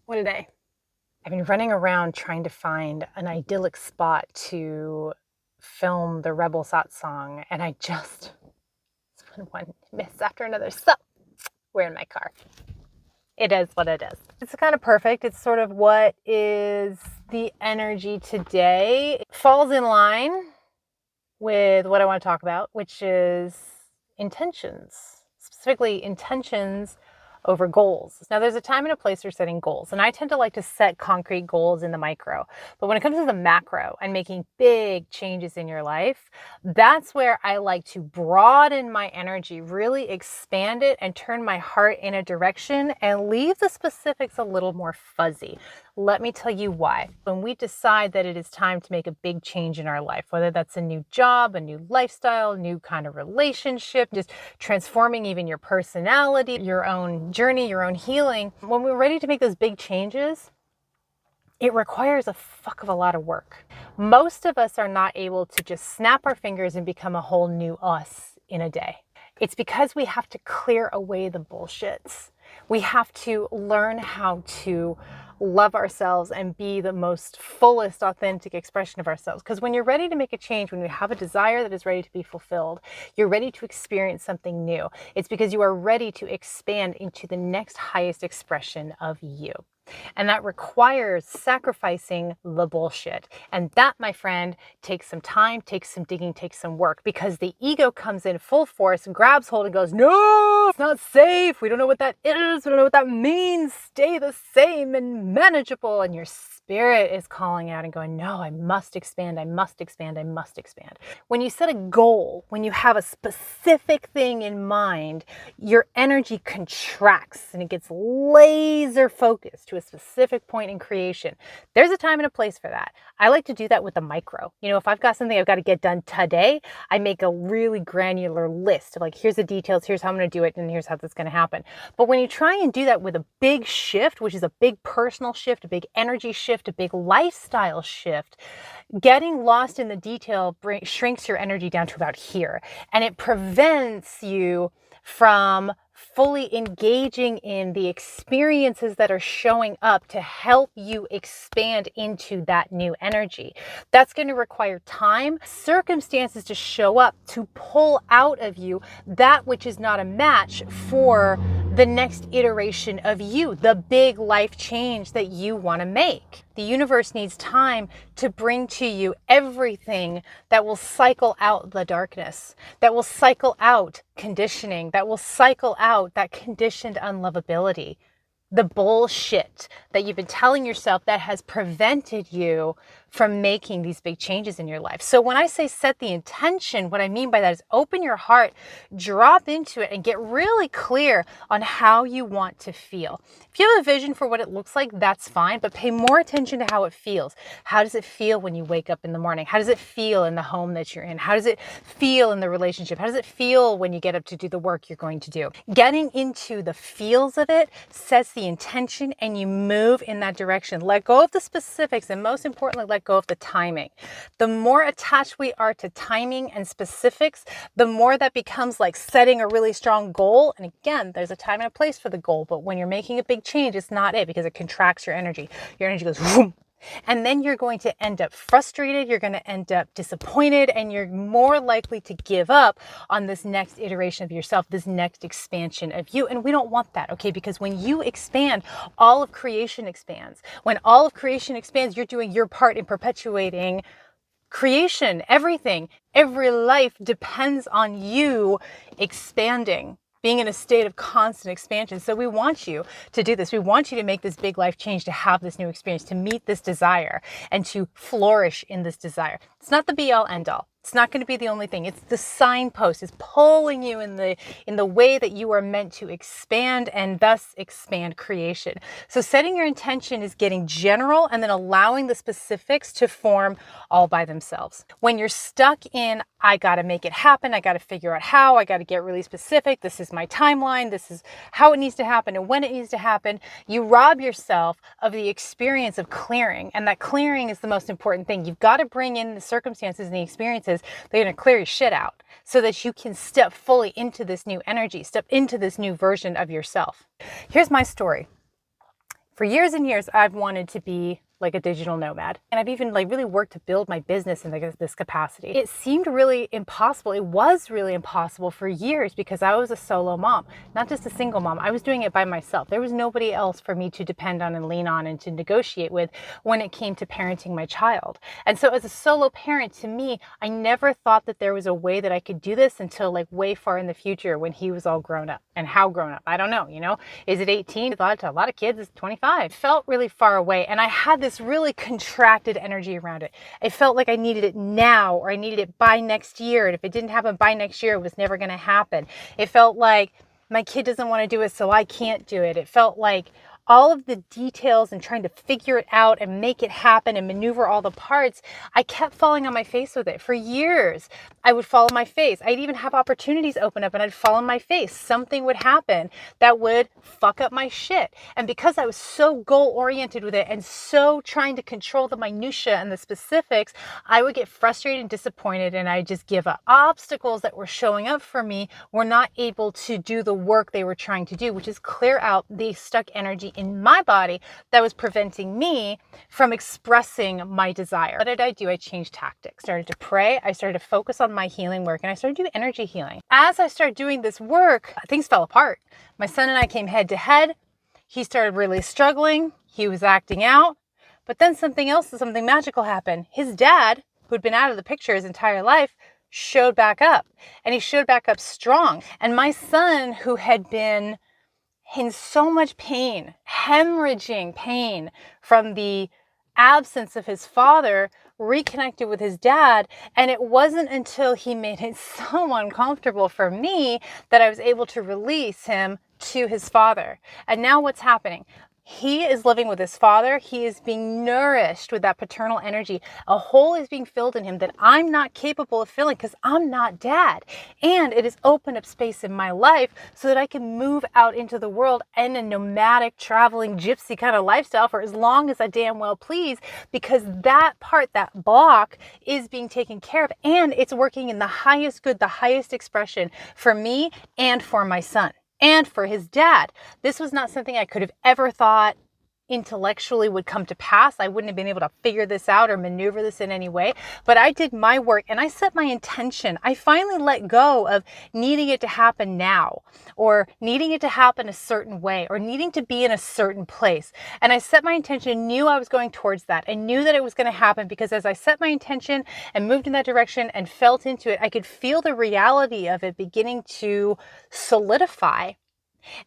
What a day. I've been running around trying to find an idyllic spot to film the Rebel Satsang, and I just one miss after another. So we're in my car. It is what it is. It's kind of perfect. It's sort of what is the energy today. It falls in line with what I want to talk about, which is intentions, specifically intentions over goals. Now, there's a time and a place for setting goals, and I tend to like to set concrete goals in the micro. But when it comes to the macro and making big changes in your life, that's where I like to broaden my energy, really expand it, and turn my heart in a direction and leave the specifics a little more fuzzy. Let me tell you why. When we decide that it is time to make a big change in our life, whether that's a new job, a new lifestyle, a new kind of relationship, just transforming even your personality, your own journey, your own healing, when we're ready to make those big changes, it requires a fuck of a lot of work. Most of us are not able to just snap our fingers and become a whole new us in a day. It's because we have to clear away the bullshits. We have to learn how to love ourselves and be the most fullest authentic expression of ourselves. Because when you're ready to make a change, when you have a desire that is ready to be fulfilled, you're ready to experience something new. It's because you are ready to expand into the next highest expression of you. And that requires sacrificing the bullshit. And that, my friend, takes some time, takes some digging, takes some work, because the ego comes in full force, grabs hold and goes, no, it's not safe. We don't know what that is. We don't know what that means. Stay the same and manageable. And your spirit is calling out and going, no, I must expand. I must expand. I must expand. When you set a goal, when you have a specific thing in mind, your energy contracts and it gets laser focused to a specific point in creation. There's a time and a place for that. I like to do that with the micro. If I've got something I've got to get done today, I make a really granular list of like, here's the details, here's how I'm going to do it, and here's how that's going to happen. But when you try and do that with a big shift, which is a big personal shift, a big energy shift, a big lifestyle shift, getting lost in the detail shrinks your energy down to about here. And it prevents you from fully engaging in the experiences that are showing up to help you expand into that new energy. That's going to require time, circumstances to show up to pull out of you that which is not a match for the next iteration of you, the big life change that you want to make. The universe needs time to bring to you everything that will cycle out the darkness, that will cycle out conditioning, that will cycle out that conditioned unlovability, the bullshit that you've been telling yourself that has prevented you from making these big changes in your life. So when I say set the intention, what I mean by that is open your heart, drop into it, and get really clear on how you want to feel. If you have a vision for what it looks like, that's fine, but pay more attention to how it feels. How does it feel when you wake up in the morning? How does it feel in the home that you're in? How does it feel in the relationship? How does it feel when you get up to do the work you're going to do? Getting into the feels of it sets the intention, and you move in that direction. Let go of the specifics, and most importantly, let go of the timing. The more attached we are to timing and specifics, the more that becomes like setting a really strong goal. And again, there's a time and a place for the goal, but when you're making a big change, it's not it, because it contracts your energy. Your energy goes whoom. And then you're going to end up frustrated, you're going to end up disappointed, and you're more likely to give up on this next iteration of yourself, this next expansion of you. And we don't want that, okay? Because when you expand, all of creation expands. When all of creation expands, you're doing your part in perpetuating creation, everything. Every life depends on you expanding, being in a state of constant expansion. So we want you to do this. We want you to make this big life change, to have this new experience, to meet this desire, and to flourish in this desire. It's not the be all end all. It's not going to be the only thing. It's the signpost. It's pulling you in the way that you are meant to expand, and thus expand creation. So setting your intention is getting general and then allowing the specifics to form all by themselves. When you're stuck in, I got to make it happen, I got to figure out how, I got to get really specific, this is my timeline, this is how it needs to happen and when it needs to happen, you rob yourself of the experience of clearing. And that clearing is the most important thing. You've got to bring in the circumstances and the experiences that are going to clear your shit out, so that you can step fully into this new energy, step into this new version of yourself. Here's my story. For years and years, I've wanted to be like a digital nomad. And I've even like really worked to build my business in this capacity. It seemed really impossible. It was really impossible for years because I was a solo mom, not just a single mom. I was doing it by myself. There was nobody else for me to depend on and lean on and to negotiate with when it came to parenting my child. And so as a solo parent, to me, I never thought that there was a way that I could do this until like way far in the future when he was all grown up. And how grown up? I don't know, is it 18? A lot of kids, it's 25. It felt really far away. And I had this really contracted energy around it. I felt like I needed it now, or I needed it by next year. And if it didn't happen by next year, it was never going to happen. It felt like my kid doesn't want to do it, so I can't do it. It felt like all of the details and trying to figure it out and make it happen and maneuver all the parts, I kept falling on my face with it. For years, I would fall on my face. I'd even have opportunities open up and I'd fall on my face. Something would happen that would fuck up my shit. And because I was so goal-oriented with it and so trying to control the minutia and the specifics, I would get frustrated and disappointed and I'd just give up. Obstacles that were showing up for me were not able to do the work they were trying to do, which is clear out the stuck energy in my body that was preventing me from expressing my desire. What did I do? I changed tactics. Started to pray. I started to focus on my healing work and I started to do energy healing. As I started doing this work, things fell apart. My son and I came head to head. He started really struggling. He was acting out. But then something magical happened. His dad, who'd been out of the picture his entire life, showed back up, and he showed back up strong. And my son, who had been in so much pain, hemorrhaging pain from the absence of his father, reconnected with his dad. And it wasn't until he made it so uncomfortable for me that I was able to release him to his father. And now what's happening? He is living with his father. He is being nourished with that paternal energy. A hole is being filled in him that I'm not capable of filling because I'm not dad. And it has opened up space in my life so that I can move out into the world in a nomadic, traveling, gypsy kind of lifestyle for as long as I damn well please, because that part, that block is being taken care of and it's working in the highest good, the highest expression for me and for my son. And for his dad. This was not something I could have ever thought intellectually would come to pass. I wouldn't have been able to figure this out or maneuver this in any way, but I did my work and I set my intention. I finally let go of needing it to happen now, or needing it to happen a certain way, or needing to be in a certain place. And I set my intention, knew I was going towards that. I knew that it was going to happen because as I set my intention and moved in that direction and felt into it, I could feel the reality of it beginning to solidify.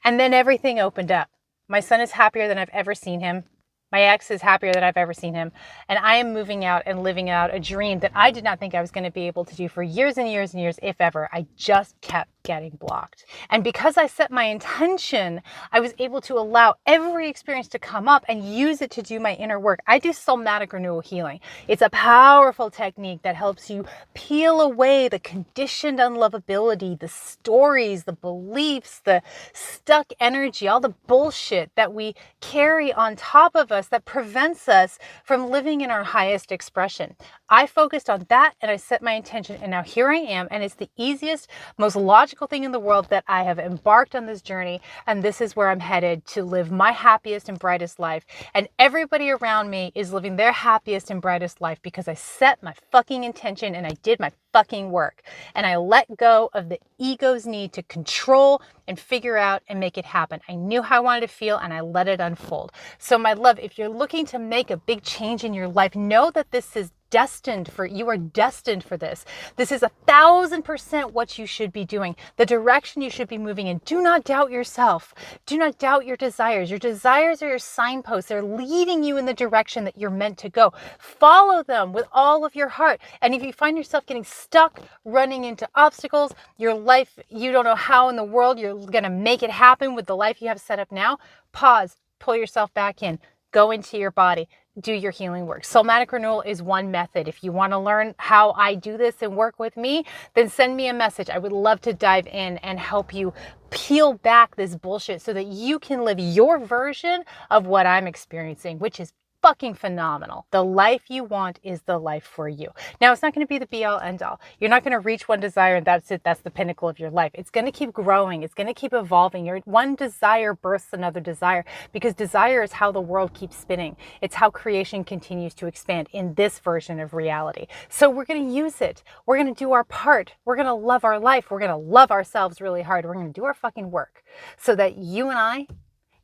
And then everything opened up. My son is happier than I've ever seen him. My ex is happier than I've ever seen him. And I am moving out and living out a dream that I did not think I was going to be able to do for years and years and years, if ever. I just kept getting blocked. And because I set my intention, I was able to allow every experience to come up and use it to do my inner work. I do somatic renewal healing. It's a powerful technique that helps you peel away the conditioned unlovability, the stories, the beliefs, the stuck energy, all the bullshit that we carry on top of us that prevents us from living in our highest expression. I focused on that and I set my intention, and now here I am, and it's the easiest, most logical thing in the world that I have embarked on this journey, and this is where I'm headed to live my happiest and brightest life. And everybody around me is living their happiest and brightest life because I set my fucking intention and I did my fucking work. And I let go of the ego's need to control and figure out and make it happen. I knew how I wanted to feel and I let it unfold. So my love, if you're looking to make a big change in your life, know that this is destined for you. Are destined for this. This is 1,000% what you should be doing, the direction you should be moving in. Do not doubt yourself. Do not doubt your desires. Your desires are your signposts. They're leading you in the direction that you're meant to go. Follow them with all of your heart. And if you find yourself getting stuck, running into obstacles, your life, you don't know how in the world you're going to make it happen with the life you have set up now, pause, pull yourself back in, go into your body. Do your healing work. Somatic renewal is one method. If you want to learn how I do this and work with me, then send me a message. I would love to dive in and help you peel back this bullshit so that you can live your version of what I'm experiencing, which is fucking phenomenal. The life you want is the life for you. Now, it's not going to be the be all end all. You're not going to reach one desire and that's it. That's the pinnacle of your life. It's going to keep growing. It's going to keep evolving. Your one desire births another desire, because desire is how the world keeps spinning. It's how creation continues to expand in this version of reality. So we're going to use it. We're going to do our part. We're going to love our life. We're going to love ourselves really hard. We're going to do our fucking work so that you and I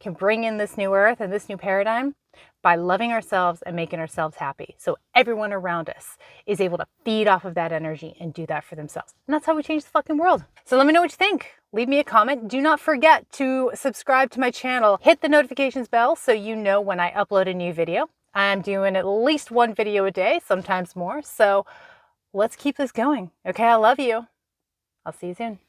can bring in this new earth and this new paradigm by loving ourselves and making ourselves happy. So everyone around us is able to feed off of that energy and do that for themselves. And that's how we change the fucking world. So let me know what you think. Leave me a comment. Do not forget to subscribe to my channel. Hit the notifications bell so you know when I upload a new video. I'm doing at least one video a day, sometimes more. So let's keep this going. Okay, I love you. I'll see you soon.